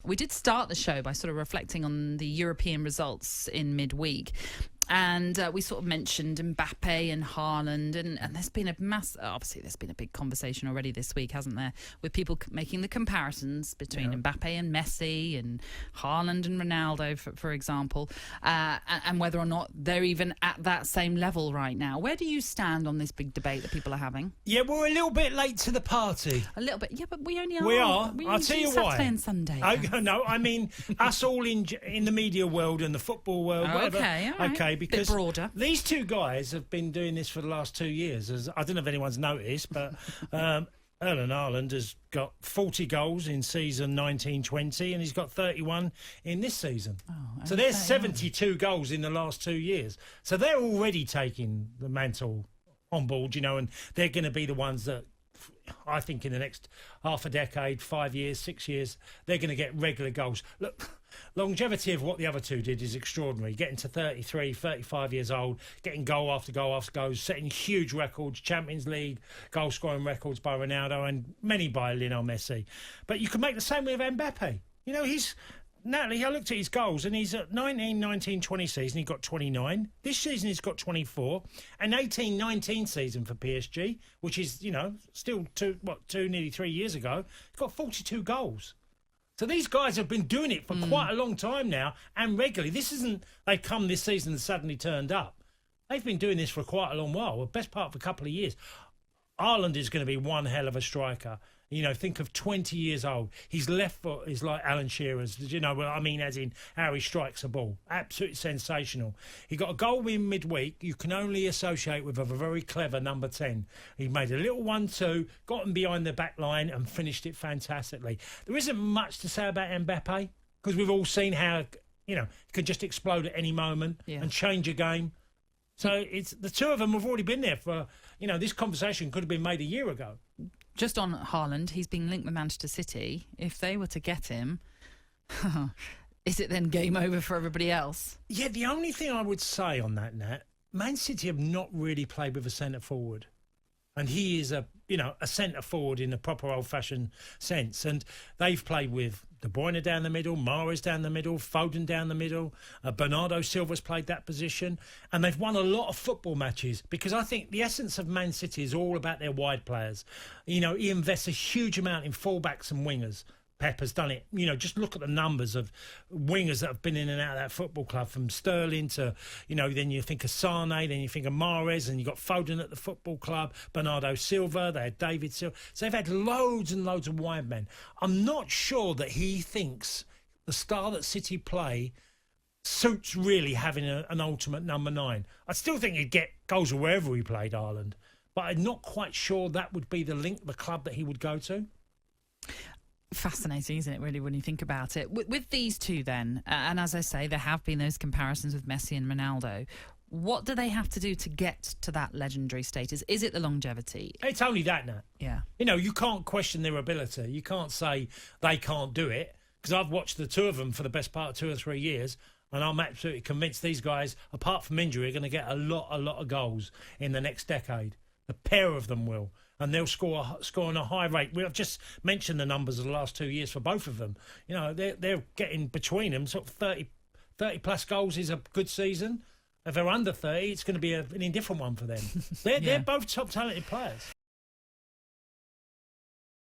We did start the show by sort of reflecting on the European results in midweek. And we sort of mentioned Mbappe and Haaland, and there's been obviously there's been a big conversation already this week, hasn't there, with people making the comparisons between Mbappe and Messi and Haaland and Ronaldo, for example, and whether or not they're even at that same level right now. Where do you stand on this big debate that people are having? Yeah, we're a little bit late to the party. A little bit, yeah, but we only are. We are. I'll tell you why. Saturday and Sunday. No, I mean us all in the media world and the football world. Whatever. Okay, all right. Okay, because bit broader. These two guys have been doing this for the last 2 years. As I don't know if anyone's noticed, but Erling Haaland has got 40 goals in season 19-20, and he's got 31 in this season. So there's 72 goals in the last 2 years. So they're already taking the mantle on board, and they're going to be the ones that, I think, in the next half a decade, 5 years, 6 years, they're going to get regular goals. Look, longevity of what the other two did is extraordinary. Getting to 33, 35 years old, getting goal after goal after goal, setting huge records, Champions League goal-scoring records by Ronaldo and many by Lionel Messi. But you can make the same with Mbappe. Natalie, I looked at his goals, and he's at 19-20 season, he got 29. This season he's got 24. An 18-19 season for PSG, which is, still nearly 3 years ago, he's got 42 goals. So these guys have been doing it for quite a long time now, and regularly. This isn't they've come this season and suddenly turned up. They've been doing this for quite a long while, the best part of a couple of years. Haaland is going to be one hell of a striker. Think of 20 years old. His left foot is like Alan Shearer's. As in how he strikes a ball. Absolutely sensational. He got a goal in midweek you can only associate with a very clever number 10. He made a little 1-2, got him behind the back line and finished it fantastically. There isn't much to say about Mbappe because we've all seen how, he could just explode at any moment and change a game. So it's the two of them have already been there for, this conversation could have been made a year ago. Just on Haaland, he's been linked with Manchester City. If they were to get him, is it then game over for everybody else? Yeah, the only thing I would say on that, Nat, Man City have not really played with a centre forward. And he is a centre forward in a proper old-fashioned sense. And they've played with De Bruyne down the middle, Mahrez down the middle, Foden down the middle. Bernardo Silva's played that position. And they've won a lot of football matches because I think the essence of Man City is all about their wide players. He invests a huge amount in fullbacks and wingers. Pep has done it. Just look at the numbers of wingers that have been in and out of that football club, from Sterling to, then you think of Sane, then you think of Mahrez, and you've got Foden at the football club, Bernardo Silva, they had David Silva. So they've had loads and loads of wide men. I'm not sure that he thinks the style that City play suits really having an ultimate number 9. I still think he'd get goals wherever he played, Haaland, but I'm not quite sure that would be the club that he would go to. Fascinating, isn't it, really, when you think about it? With these two then, and as I say, there have been those comparisons with Messi and Ronaldo. What do they have to do to get to that legendary status? Is it the longevity? It's only that, Nat. Yeah. You can't question their ability. You can't say they can't do it, because I've watched the two of them for the best part of 2 or 3 years, and I'm absolutely convinced these guys, apart from injury, are going to get a lot of goals in the next decade. The pair of them will. And they'll score on a high rate. We've just mentioned the numbers of the last 2 years for both of them. They're getting between them sort of 30 plus goals is a good season. If they're under 30, it's going to be an indifferent one for them. They're both top talented players.